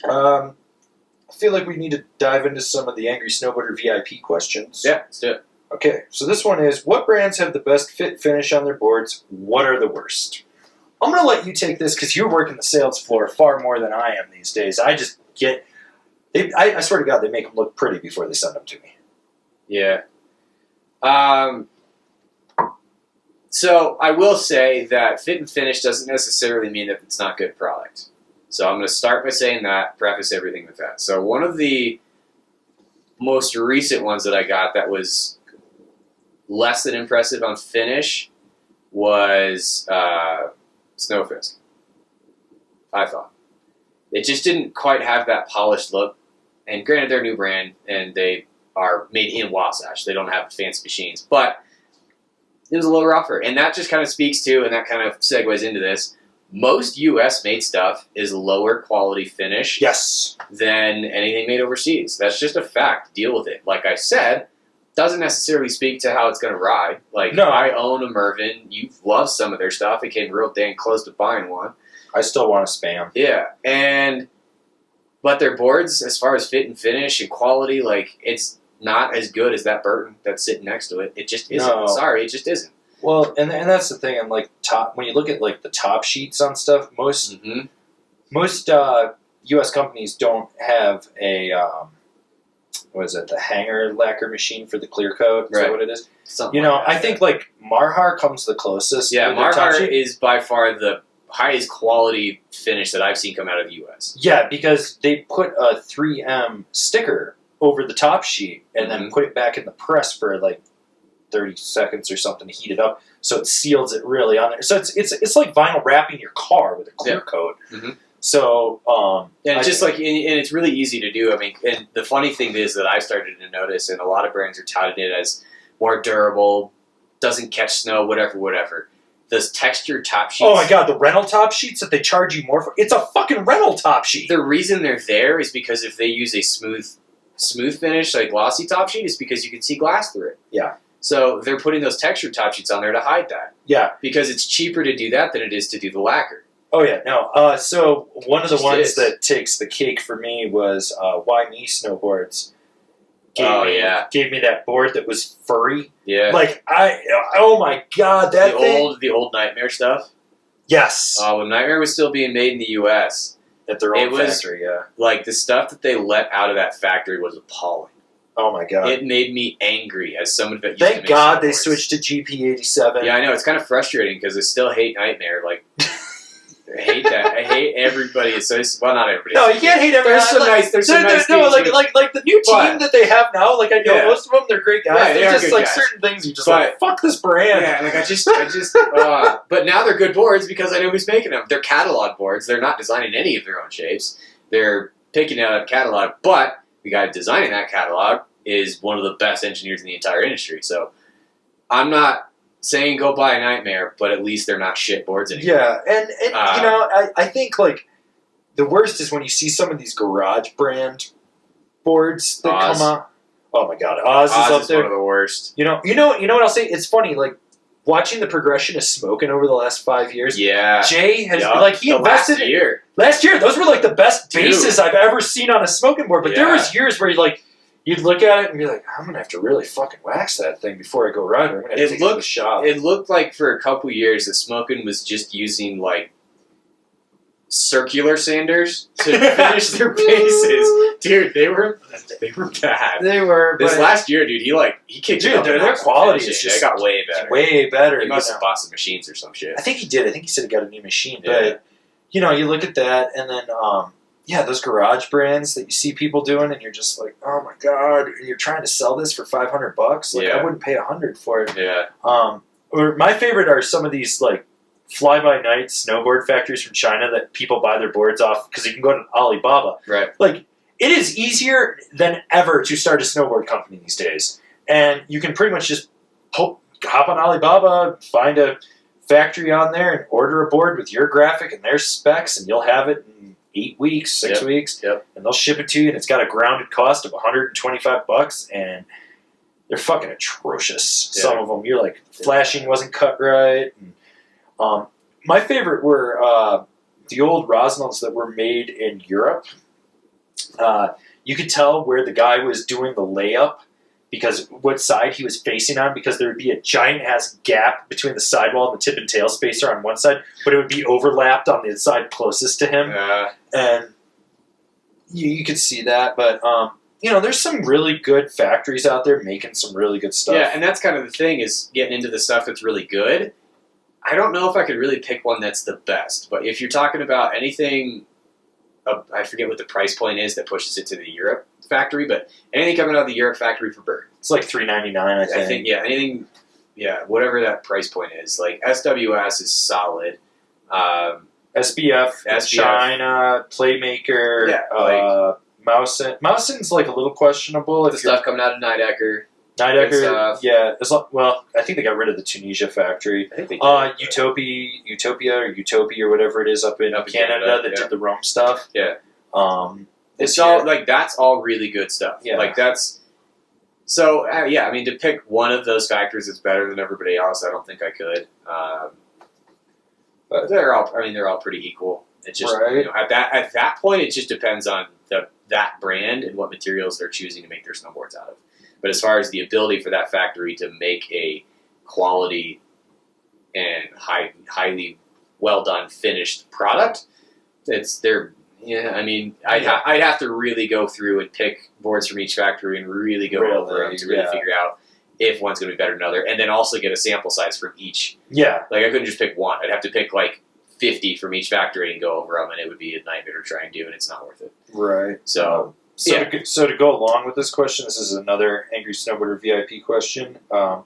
I feel like we need to dive into some of the Angrysnowboarder VIP questions. Yeah, let's do it. Okay, so this one is, what brands have the best fit finish on their boards? What are the worst? I'm going to let you take this because you're working the sales floor far more than I am these days. I just get... I swear to God, they make them look pretty before they send them to me. Yeah. So I will say that fit and finish doesn't necessarily mean that it's not good product. So I'm going to start by saying that, preface everything with that. So one of the most recent ones that I got that was less than impressive on finish was Snowfisk, I thought. It just didn't quite have that polished look. And granted, they're a new brand, and they are made in Wasatch. They don't have fancy machines. But it was a little rougher. And that just kind of speaks to, and that kind of segues into this, most U.S.-made stuff is lower quality finish than anything made overseas. That's just a fact. Deal with it. Like I said, doesn't necessarily speak to how it's going to ride. Like, no. I own a Mervin. You love some of their stuff. It came real dang close to buying one. I still want to spam. Yeah. But their boards, as far as fit and finish and quality, like, it's not as good as that Burton that's sitting next to it. It just isn't. No. Sorry, it just isn't. Well, and that's the thing. And like when you look at like the top sheets on stuff, most U.S. companies don't have a what is it? The hanger lacquer machine for the clear coat. Is that what it is? Something like that, I think like Marhar comes the closest. Yeah, Marhar is by far the highest quality finish that I've seen come out of the U.S. Yeah, because they put a 3M sticker over the top sheet and then put it back in the press for like 30 seconds or something to heat it up, so it seals it really on there. So it's like vinyl wrapping your car with a clear coat. So and it's really easy to do. I mean, and the funny thing is that I started to notice, and a lot of brands are touting it as more durable, doesn't catch snow, whatever. Those textured top sheets. Oh my God, the rental top sheets that they charge you more for. It's a fucking rental top sheet. The reason they're there is because if they use a smooth finish, like glossy top sheet, is because you can see glass through it. Yeah. So they're putting those textured top sheets on there to hide that. Yeah. Because it's cheaper to do that than it is to do the lacquer. Oh, yeah. No. So one of the ones that takes the cake for me was Why Me Snowboards. Gave me that board that was furry. Yeah. Like, oh my God, that thing. The old Nightmare stuff? Yes. When Nightmare was still being made in the U.S. At their own factory, yeah. Like, the stuff that they let out of that factory was appalling. Oh my God. It made me angry as someone that used Thank to make God snowboards. they switched to GP87. Yeah, I know. It's kind of frustrating because I still hate Nightmare. Like, I hate that. I hate everybody. Well, not everybody. No, you can't hate everybody. There's some nice No, like the new team that they have now, like I know most of them, they're great guys. Yeah, They're just like guys. Certain things you just like, fuck this brand. Yeah, like I just but now they're good boards because I know who's making them. They're catalog boards. They're not designing any of their own shapes. They're picking out a catalog, but the guy designing that catalog is one of the best engineers in the entire industry. So I'm not saying go buy a Nightmare, but at least they're not shit boards anymore. Yeah, and you know, I think like the worst is when you see some of these garage brand boards that come out. Oh my God, Oz is up there. One of the worst. You know what I'll say? It's funny, like watching the progression of smoking over the last 5 years. Yeah, Jay has he invested last year. Those were like the best bases I've ever seen on a smoking board. But there was years where you'd look at it and be like, I'm gonna have to really fucking wax that thing before I go ride. I'm gonna have to take it to the shop. It looked like for a couple years that smoking was just using like circular sanders to finish their bases. Dude, they were bad. They were. This last year, dude, he kicked it up. Their quality is just got way better. Way better. He must have bought some machines or some shit. I think he did. I think he said he got a new machine. But you know, you look at that, and then those garage brands that you see people doing, and you're just like, oh my God, and you're trying to sell this for $500. Like I wouldn't pay $100 for it. Yeah. Or my favorite are some of these like fly-by-night snowboard factories from China that people buy their boards off because you can go to Alibaba. Right. Like, it is easier than ever to start a snowboard company these days. And you can pretty much just hop on Alibaba, find a factory on there, and order a board with your graphic and their specs, and you'll have it in 8 weeks, 6 weeks. Yep. And they'll ship it to you, and it's got a grounded cost of $125, and they're fucking atrocious. Yeah. Some of them, you're like, flashing wasn't cut right. And, my favorite were the old Rossignol's that were made in Europe. You could tell where the guy was doing the layup because what side he was facing on, because there would be a giant-ass gap between the sidewall and the tip and tail spacer on one side, but it would be overlapped on the side closest to him. And you could see that, but there's some really good factories out there making some really good stuff. Yeah, and that's kind of the thing, is getting into the stuff that's really good. I don't know if I could really pick one that's the best, but if you're talking about anything, I forget what the price point is that pushes it to the Europe factory, but anything coming out of the Europe factory for Burton. It's like $3.99, I think. Anything, whatever that price point is. Like SWS is solid. SBF, China, Playmaker, Mousen's like a little questionable. The stuff coming out of Nidecker. Yeah. I think they got rid of the Tunisia factory. I think they did. Utopia or whatever it is up in Canada that did the Rome stuff. Yeah. It's all that's all really good stuff. Yeah. To pick one of those factories that's better than everybody else, I don't think I could. But they're all pretty equal. It's just at that point, it just depends on that brand and what materials they're choosing to make their snowboards out of. But as far as the ability for that factory to make a quality and highly well done finished product, I'd have to really go through and pick boards from each factory and really go over them to really figure out if one's going to be better than another, and then also get a sample size from each. Yeah. Like, I couldn't just pick one. I'd have to pick, 50 from each factory and go over them, and it would be a nightmare to try and do, and it's not worth it. Right. So to go along with this question, this is another Angry Snowboarder VIP question. And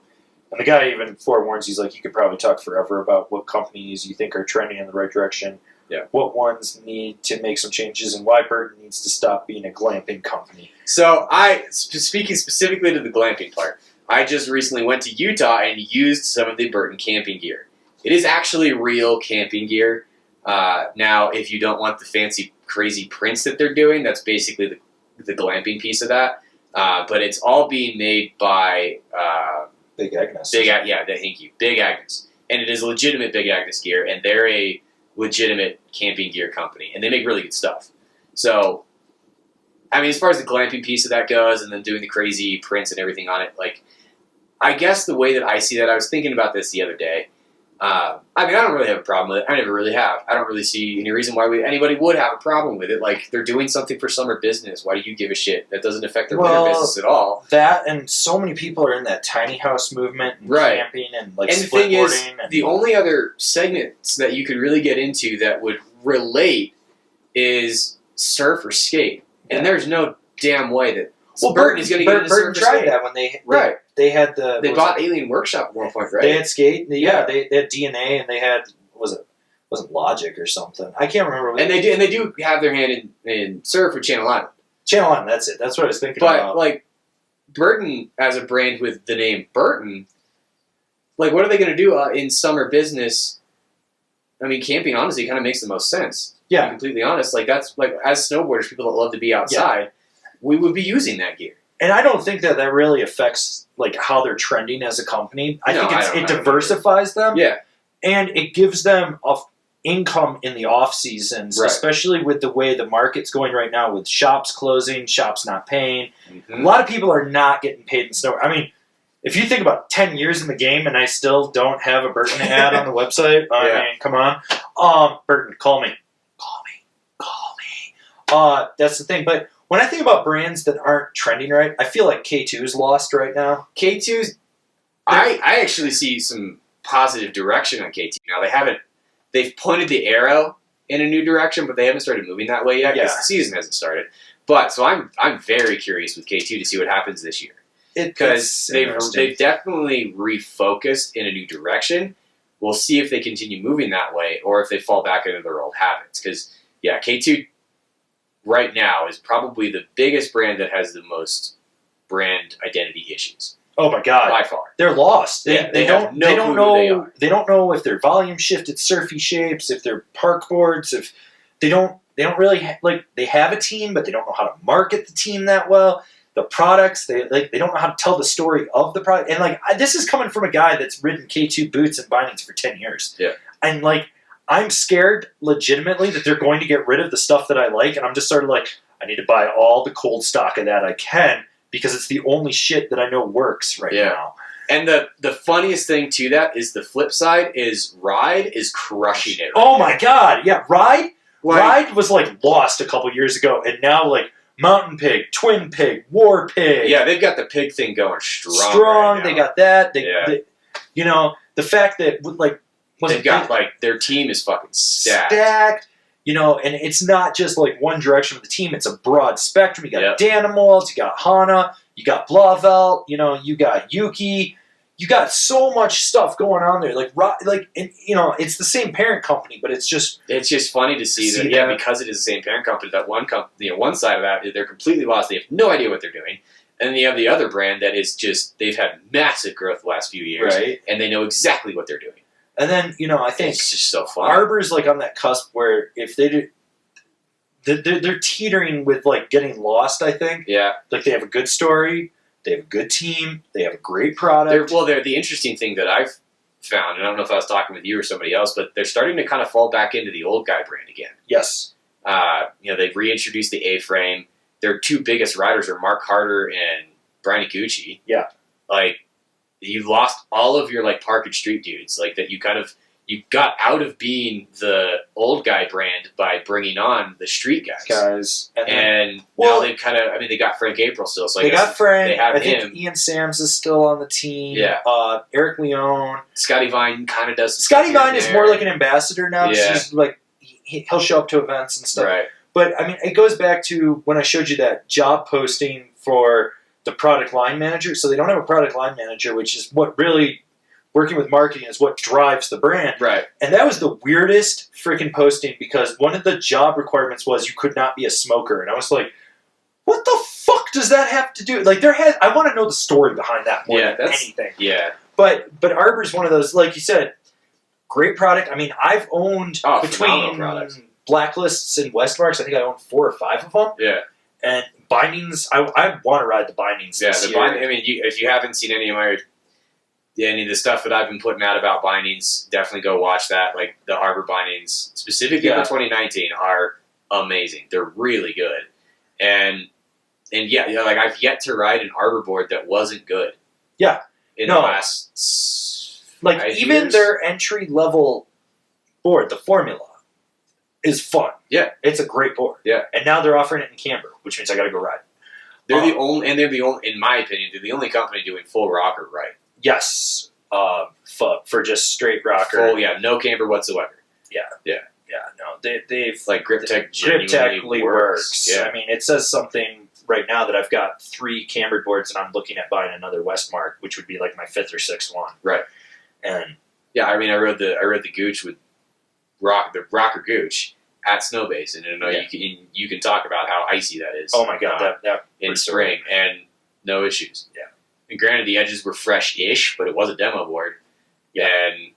the guy even forewarns, he's like, you could probably talk forever about what companies you think are trending in the right direction. Yeah. What ones need to make some changes, and why Burton needs to stop being a glamping company. So, speaking specifically to the glamping part, I just recently went to Utah and used some of the Burton camping gear. It is actually real camping gear. Now, if you don't want the fancy, crazy prints that they're doing, that's basically the glamping piece of that. But it's all being made by Big Agnes. Thank you, Big Agnes, and it is legitimate Big Agnes gear, and they're a legitimate camping gear company, and they make really good stuff. So, as far as the glamping piece of that goes, and then doing the crazy prints and everything on it, I guess the way that I see that, I was thinking about this the other day. I don't really have a problem with it. I never really have. I don't really see any reason why anybody would have a problem with it. They're doing something for summer business. Why do you give a shit? That doesn't affect their winter business at all. That, and so many people are in that tiny house movement and camping and and the thing is, the only other segments that you could really get into that would relate is surf or skate. And there's no damn way that Burton is going to get into surf or skate. Burton tried that when they had the... They bought Alien Workshop at one point, right? They had skate. They had DNA, and they had... wasn't Logic or something. I can't remember. And they do have their hand in surf with Channel Island. Channel Island, that's it. That's what I was thinking about. But, Burton, as a brand with the name Burton, what are they going to do in summer business? Camping, honestly, kind of makes the most sense. Yeah. To be completely honest. That's, as snowboarders, people that love to be outside, we would be using that gear. And I don't think that really affects how they're trending as a company. I think it diversifies them. Yeah. And it gives them income in the off seasons, especially with the way the market's going right now with shops closing, shops not paying. Mm-hmm. A lot of people are not getting paid in snow. If you think about 10 years in the game and I still don't have a Burton ad on the website, come on. Burton, call me. That's the thing. But when I think about brands that aren't trending right, I feel like K2 is lost right now. K2's... I actually see some positive direction on K2 now. They've pointed the arrow in a new direction, but they haven't started moving that way yet because the season hasn't started. But so I'm very curious with K2 to see what happens this year, because they've definitely refocused in a new direction. We'll see if they continue moving that way or if they fall back into their old habits. Because K2 right now is probably the biggest brand that has the most brand identity issues. Oh my God! By far, they're lost. They don't know. They don't know if their volume shifted surfy shapes, if they're park boards, if they don't really they have a team, but they don't know how to market the team that well. The products, they don't know how to tell the story of the product. And this is coming from a guy that's ridden K2 boots and bindings for 10 years. Yeah, and I'm scared legitimately that they're going to get rid of the stuff that I like, and I'm just sort of I need to buy all the cold stock of that I can because it's the only shit that I know works right now. And the funniest thing to that is the flip side is Ride is crushing it. Oh my god, yeah, Ride was like lost a couple years ago, and now like Mountain Pig, Twin Pig, War Pig. Yeah, they've got the pig thing going strong. Strong, right they got that. They, you know, the fact that like they've got like their team is fucking stacked. You know, and it's not just like one direction of the team; it's a broad spectrum. You got Danimals, you got Hana, you got Blavel, you know, you got Yuki. You got so much stuff going on there, and, you know, it's the same parent company, but it's just funny to see that. Because it is the same parent company. That one one side of that, they're completely lost. They have no idea what they're doing, and then you have the other brand that is just they've had massive growth the last few years, right? And they know exactly what they're doing. And then you know, I think it's just so fun. Arbor's like on that cusp where if they do. They're teetering with like getting lost. I think. Yeah. Like they have a good story. They have a good team. They have a great product. They're the interesting thing that I've found, and I don't know if I was talking with you or somebody else, but they're starting to kind of fall back into the old guy brand again. Yes. You know, they've reintroduced the A-frame. Their two biggest riders are Mark Harder and Brian Iguchi. Yeah. Like, you lost all of your, like, Park and Street dudes. Like, that you got out of being the old guy brand by bringing on the street guys. And now they've kind of, I mean, they got Frank April still. So they got Frank. They have him. Think Ian Sams is still on the team. Yeah. Eric Leone. Scotty Vine kind of does. Scotty Vine is more like an ambassador now. Yeah. He's like, he'll show up to events and stuff. Right. But, I mean, it goes back to when I showed you that job posting for the product line manager. So they don't have a product line manager, which is what really... Working with marketing is what drives the brand. Right. And that was the weirdest freaking posting because one of the job requirements was you could not be a smoker. And I was like, what the fuck does that have to do? Like, I want to know the story behind that more than anything. Yeah. But Arbor's one of those, like you said, great product. I mean, I've owned between Blacklists and Westmarks, I think I own 4 or 5 of them. Yeah. And bindings, I want to ride the bindings this year. I mean, if you haven't seen any of the stuff that I've been putting out about bindings, definitely go watch that. Like the Arbor bindings, specifically for 2019, are amazing. They're really good. And like I've yet to ride an Arbor board that wasn't good. Yeah. In the last even years. their entry level board, the Formula, is fun. Yeah. It's a great board. Yeah. And now they're offering it in camber, which means I got to go ride. They're the only, in my opinion, they're the only company doing full rocker right. Yes, for just straight rocker. No camber whatsoever. No, they've like Grip Tech genuinely works. Yeah. I mean, it says something right now that I've got 3 cambered boards and I'm looking at buying another Westmark, which would be like my 5th or 6th one. Right. And I mean, I rode the Gooch with the rocker Gooch at Snowbase, and you can talk about how icy that is. Oh my god, that in spring and no issues. Yeah. And granted, the edges were fresh-ish, but it was a demo board. Yeah. And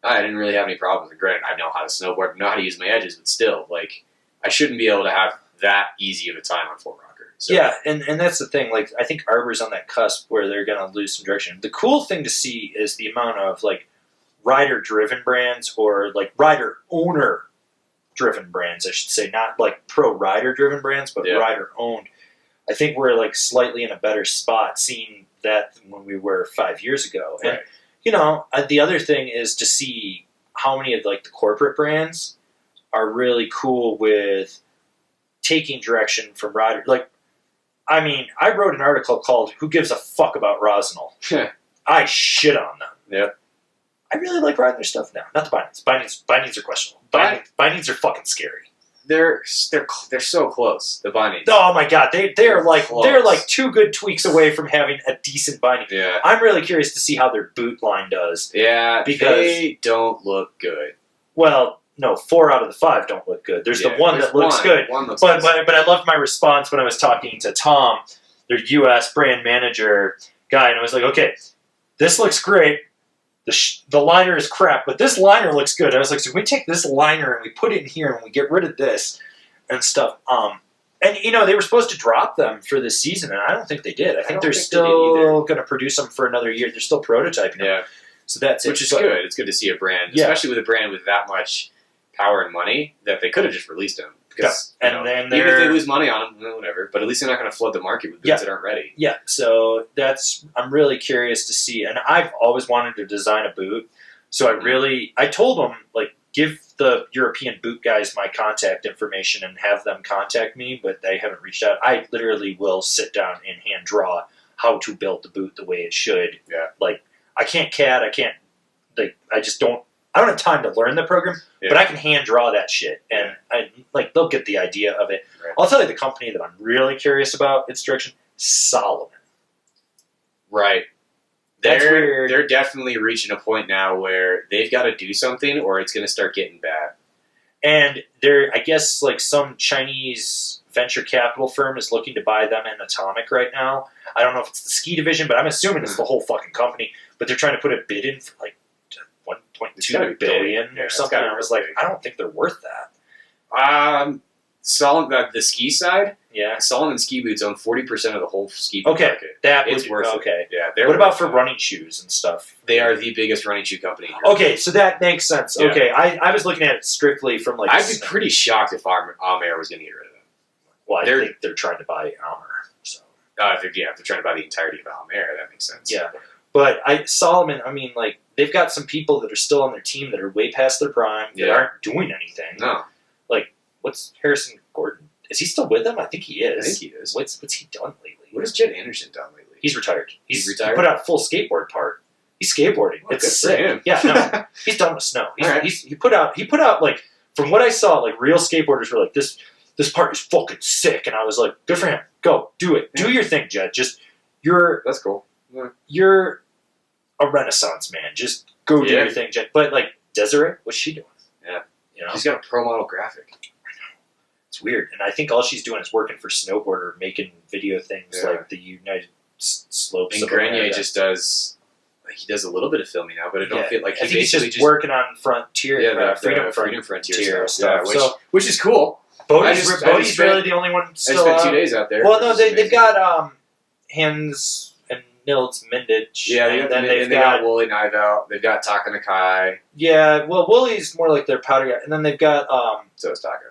I didn't really have any problems. And granted, I know how to snowboard, I know how to use my edges, but still, like, I shouldn't be able to have that easy of a time on full rocker. So. Yeah, and that's the thing. Like, I think Arbor's on that cusp where they're going to lose some direction. The cool thing to see is the amount of, like, rider-driven brands or, like, rider-owner-driven brands, I should say. Not, like, pro-rider-driven brands, but rider-owned. I think we're, like, slightly in a better spot seeing that than when we were 5 years ago. And, you know, the other thing is to see how many of, like, the corporate brands are really cool with taking direction from rider. Like, I mean, I wrote an article called "Who Gives a Fuck About Rossignol?" I shit on them. Yeah. I really like riding their stuff now. Not the bindings. Bindings are questionable. Bindings are fucking scary. They're so close. The bindings. Oh my god, they're like close. They're like 2 good tweaks away from having a decent binding. Yeah. I'm really curious to see how their boot line does. Yeah, because they don't look good. Well, no, 4 out of the 5 don't look good. There's the one that looks good. But I loved my response when I was talking to Tom, their U.S. brand manager guy, and I was like, okay, this looks great. The liner is crap, but this liner looks good. I was like, so we take this liner and we put it in here and we get rid of this and stuff. And, you know, they were supposed to drop them for this season, and I don't think they did. I think they're still going to produce them for another year. They're still prototyping them. Yeah. So that's it. Which is good. It's good to see a brand, especially with a brand with that much power and money, that they could have just released them. Because and then even if they lose money on them, whatever. But at least they're not going to flood the market with boots that aren't ready. Yeah, so I'm really curious to see. And I've always wanted to design a boot. So I told them, like, give the European boot guys my contact information and have them contact me, but they haven't reached out. I literally will sit down and hand draw how to build the boot the way it should. Yeah. Like, I can't CAD, I just don't, I don't have time to learn the program, but I can hand draw that shit. And they'll get the idea of it. Right. I'll tell you the company that I'm really curious about its direction, Salomon. Right. That's weird. They're definitely reaching a point now where they've got to do something or it's going to start getting bad. And I guess, like, some Chinese venture capital firm is looking to buy them in Atomic right now. I don't know if it's the ski division, but I'm assuming it's the whole fucking company. But they're trying to put a bid in for, like, $1.2 billion or something. I was like, I don't think they're worth that. The ski side? Yeah. Salomon ski boots own 40% of the whole ski boot market. It's worth it. Okay. Yeah. What about for running shoes and stuff? They are the biggest running shoe company. Okay, so that makes sense. Yeah. Okay, I was looking at it strictly from, like... I'd be pretty shocked if Amer was going to get rid of them. Well, I think they're trying to buy Armor. So. If they're trying to buy the entirety of Amer, that makes sense. Yeah. But Salomon, I mean, like, they've got some people that are still on their team that are way past their prime, that aren't doing anything. No. Like, what's Harrison Gordon? Is he still with them? I think he is. I think he is. What's he done lately? What has Jed Anderson done lately? He's retired. He's retired? He put out a full skateboard part. He's skateboarding. Well, it's good sick. for him. Yeah, no, he's done with snow. Right. He put out like, from what I saw, like, real skateboarders were like, this part is fucking sick, and I was like, good for him. Go do it. Yeah. Do your thing, Jed. That's cool. Yeah. You're a Renaissance man. Just go do your thing, Jed. But, like, Desiree, what's she doing? Yeah, you know, she's got a pro model graphic. It's weird, and I think all she's doing is working for Snowboarder, making video things like the United Slopes. And Grenier just does. He does a little bit of filming now, but I don't feel like I think he's just working on Frontier. Yeah, Freedom Frontier stuff. Which is cool. Bodie's really the only one still. I spent 2 days out there. Well, no, they've got Hans and Nils Mindich. Yeah, and they've got Wooly Nivel. They've got Taka Nakai. Yeah, well, Wooly's more like their powder guy, and then they've got so is Taka.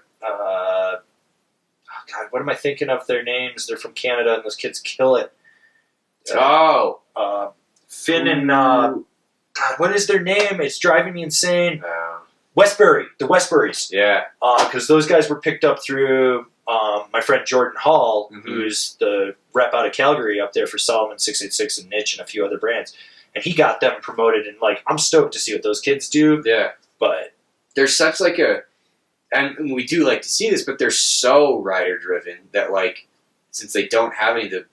God, what am I thinking of their names? They're from Canada, and those kids kill it. Finn and God, what is their name? It's driving me insane. Westbury, the Westburys. Yeah, because those guys were picked up through my friend Jordan Hall, who's the rep out of Calgary up there for Salomon 686 and Niche and a few other brands, and he got them promoted. And, like, I'm stoked to see what those kids do. Yeah, but there's such like and we do like to see this, but they're so rider driven that, like, since they don't have any of the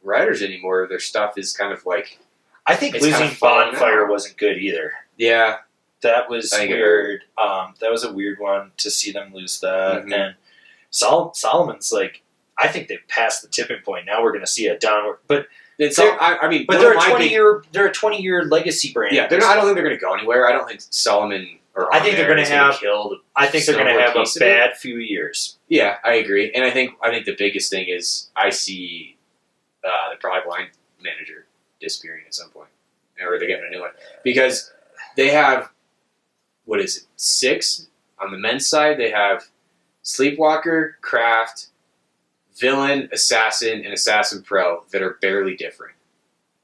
riders anymore, their stuff is kind of like. I think losing Bonfire wasn't good either. Yeah, that was weird. That was a weird one to see them lose that. And Salomon's, like, I think they've passed the tipping point. Now we're going to see a downward, but they're a 20-year legacy brand. Yeah, I don't think they're going to go anywhere. I don't think Salomon. I think they're going to have. I think they're going to have a bad few years. Yeah, I agree, and I think the biggest thing is I see the product line manager disappearing at some point, or they're getting a new one because they have 6 on the men's side. They have Sleepwalker, Craft, Villain, Assassin, and Assassin Pro that are barely different.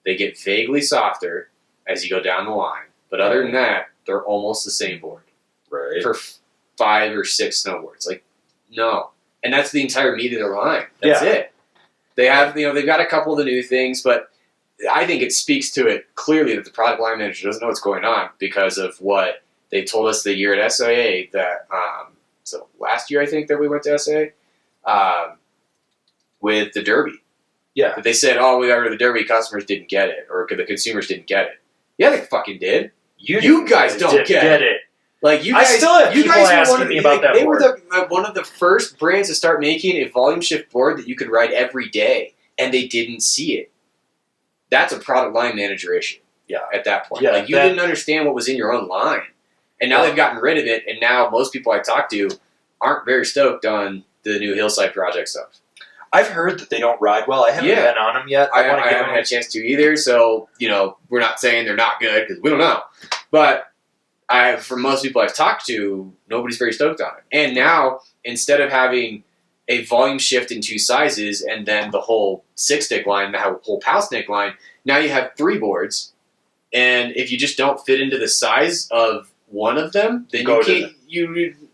They get vaguely softer as you go down the line, but other than that, they're almost the same board. Right. For 5 or 6 snowboards. Like, no. And that's the entire meat of their line. That's it. They have, they've got a couple of the new things, but I think it speaks to it clearly that the product line manager doesn't know what's going on because of what they told us the year at SIA that, so last year I think that we went to SIA, with the Derby. Yeah. That they said, the Derby customers didn't get it, or the consumers didn't get it. Yeah, they fucking did. You guys don't get it. Like, you guys, I still have people asking me about that. They were one of the first brands to start making a volume shift board that you could ride every day, and they didn't see it. That's a product line manager issue. Yeah. At that point, you didn't understand what was in your own line, and now they've gotten rid of it. And now most people I talk to aren't very stoked on the new Hillside Project stuff. I've heard that they don't ride well. I haven't been on them yet. I haven't had a chance to either, so, we're not saying they're not good, because we don't know. But for most people I've talked to, nobody's very stoked on it. And now, instead of having a volume shift in 2 sizes and then the whole 6-stick line, the whole PAL stick line, now you have 3 boards. And if you just don't fit into the size of one of them, then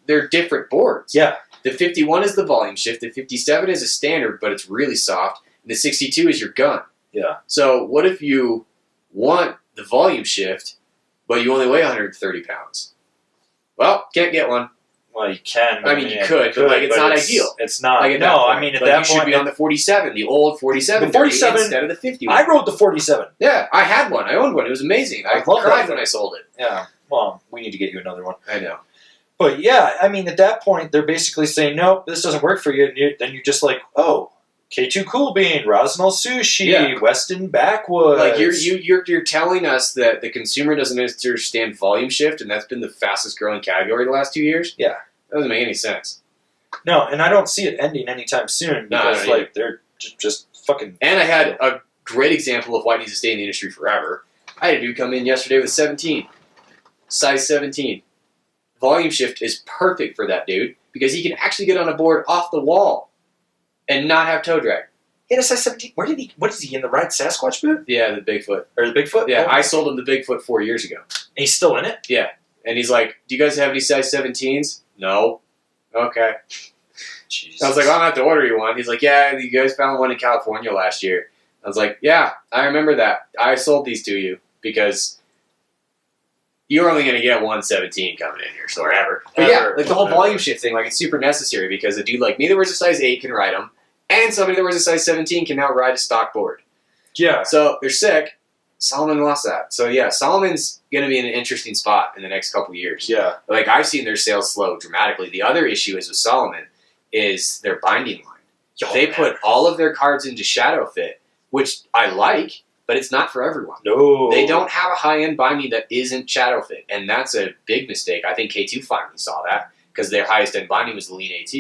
they're different boards. Yeah. The 51 is the volume shift. The 57 is a standard, but it's really soft. And the 62 is your gun. Yeah. So what if you want the volume shift, but you only weigh 130 pounds? Well, can't get one. Well, you can. I mean, you could, but like, it's not ideal. It's not. Like, I mean, at that point, you should be on the 47, the old 47, the 47 instead of the 51. I rode the 47. Yeah, I had one. I owned one. It was amazing. I cried when I sold it. Yeah. Well, we need to get you another one. I know. But yeah, I mean, at that point, they're basically saying, nope, this doesn't work for you. And then you're just like, oh, K2 Cool Bean, Rossignol Sushi, Weston Backwoods. Like you're telling us that the consumer doesn't understand volume shift, and that's been the fastest growing category the last 2 years? Yeah. That doesn't make any sense. No, and I don't see it ending anytime soon because they're just fucking. And I had a great example of why it needs to stay in the industry forever. I had a dude come in yesterday with 17, size 17. Volume shift is perfect for that dude because he can actually get on a board off the wall and not have toe drag. He had a size 17. What is he in the Ride Sasquatch boot? Yeah, the Bigfoot. Or the Bigfoot? Yeah, Oh. I sold him the Bigfoot 4 years ago. And he's still in it? Yeah. And he's like, do you guys have any size 17s? No. Okay. Jesus. I was like, well, I'm going to have to order you one. He's like, yeah, you guys found one in California last year. I was like, yeah, I remember that. I sold these to you because you're only going to get 117 coming in here, so whatever. But yeah, like the whole volume shift thing, like it's super necessary because a dude like me that wears a size 8 can ride them, and somebody that wears a size 17 can now ride a stock board. Yeah. So they're sick. Salomon lost that. So yeah, Salomon's going to be in an interesting spot in the next couple years. Yeah. Like I've seen their sales slow dramatically. The other issue is with Salomon is their binding line. They put all of their cards into shadow fit, which I like, but it's not for everyone. No. They don't have a high-end binding that isn't shadow fit, and that's a big mistake. I think K2 finally saw that because their highest-end binding was the Lean AT.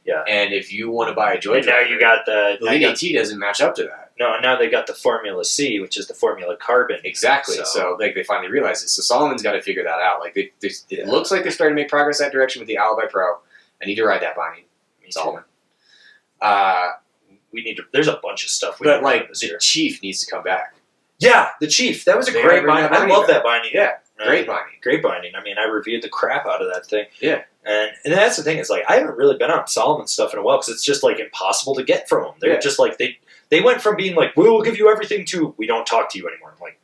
Yeah. And if you want to buy a Joy now you got the Lean AT doesn't match up to that. No, now they got the Formula C, which is the Formula Carbon. Exactly. So like they finally realized it. So Solomon's got to figure that out. Like it looks like they're starting to make progress that direction with the Alibi Pro. I need to ride that binding. Salomon. We need to. There's a bunch of stuff. But like the Chief needs to come back. Yeah, the Chief. That was a great binding. I love that binding. Yeah, great binding. Great binding. I mean, I reviewed the crap out of that thing. Yeah. And that's the thing. It's like I haven't really been on Salomon stuff in a while because it's just like impossible to get from them. They're just like they went from being like we'll give you everything to we don't talk to you anymore. I'm like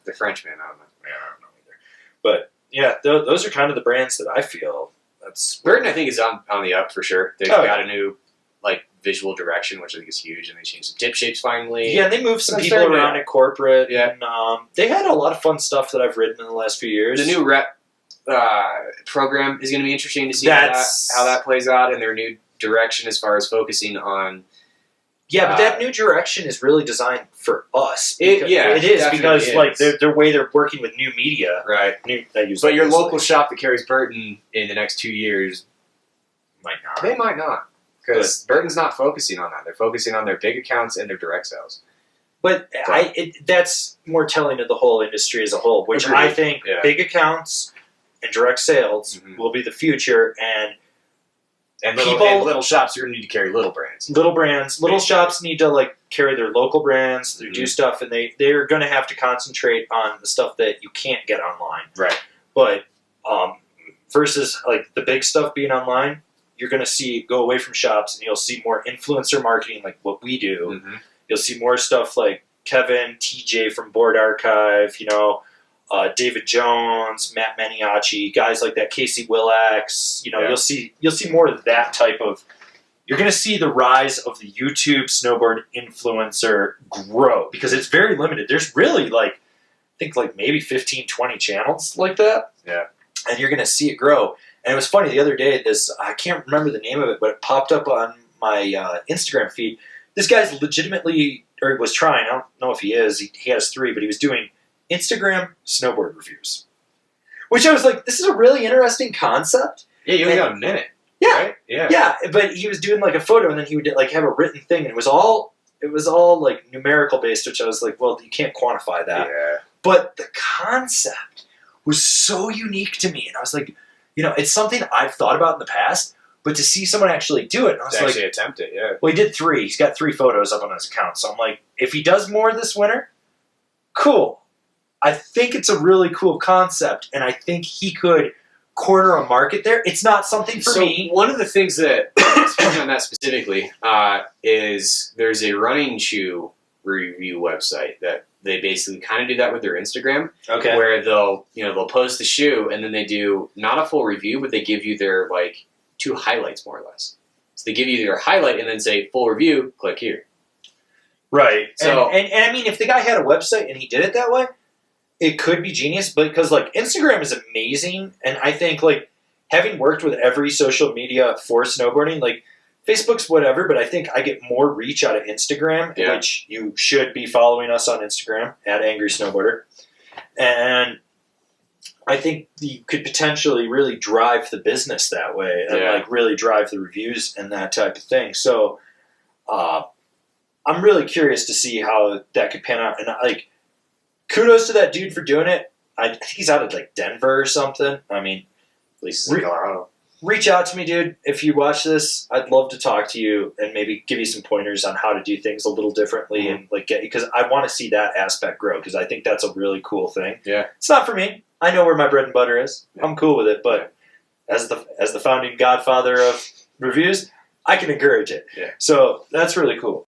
the Frenchman. I don't know. Yeah, I don't know either. But yeah, those are kind of the brands that I feel. That's Burton. I think is on the up for sure. They've got a new like visual direction, which I think is huge, and they changed some tip shapes finally. Yeah, and they moved some people around at corporate. Yeah, and they had a lot of fun stuff that I've ridden in the last few years. The new rep program is going to be interesting to see how that plays out, and their new direction as far as focusing on. Yeah, but that new direction is really designed for us. It is because like their way they're working with new media, right? But your local shop that carries Burton in the next 2 years might not. They might not. Because Burton's not focusing on that. They're focusing on their big accounts and their direct sales. But that's more telling of the whole industry as a whole, which I think big accounts and direct sales will be the future. And little shops are going to need to carry little brands. Little shops need to like carry their local brands, they do stuff, and they're going to have to concentrate on the stuff that you can't get online. Right. But versus like the big stuff being online, you're going to see go away from shops and you'll see more influencer marketing like what we do. Mm-hmm. You'll see more stuff like Kevin, TJ from Board Archive, David Jones, Matt Maniaci, guys like that, Casey Willax. You'll see more of that type of. You're going to see the rise of the YouTube snowboard influencer grow because it's very limited. There's really I think maybe 15, 20 channels like that. Yeah. And you're going to see it grow. And it was funny the other day, I can't remember the name of it, but it popped up on my Instagram feed. This guy's legitimately, or was trying, I don't know if he is, he has 3, but he was doing Instagram snowboard reviews. Which I was like, this is a really interesting concept. Yeah, you only got a minute. Yeah. Right? Yeah. Yeah, but he was doing a photo and then he would have a written thing and it was all numerical based, which I was like, well, you can't quantify that. Yeah. But the concept was so unique to me. And I was like, it's something I've thought about in the past, but to see someone actually do it, I was actually attempt it, yeah. Well, he did 3. He's got 3 photos up on his account. So I'm like, if he does more this winter, cool. I think it's a really cool concept, and I think he could corner a market there. It's not something for me. One of the things that, speaking on that specifically, is there's a running shoe review website that they basically kind of do that with their Instagram. Okay. Where they'll post the shoe, and then they do not a full review, but they give you their 2 highlights more or less. So they give you their highlight and then say full review, click here. Right. So and I mean, if the guy had a website and he did it that way, it could be genius, but because Instagram is amazing, and I think having worked with every social media for snowboarding, Facebook's whatever, but I think I get more reach out of Instagram, which you should be following us on Instagram at Angrysnowboarder, and I think you could potentially really drive the business that way, and really drive the reviews and that type of thing. So, I'm really curious to see how that could pan out, and kudos to that dude for doing it. I think he's out of Denver or something. I mean, at least in Colorado. Reach out to me, dude. If you watch this, I'd love to talk to you and maybe give you some pointers on how to do things a little differently and because I want to see that aspect grow because I think that's a really cool thing. Yeah, it's not for me. I know where my bread and butter is. Yeah. I'm cool with it, but as the founding godfather of reviews, I can encourage it. Yeah. So that's really cool.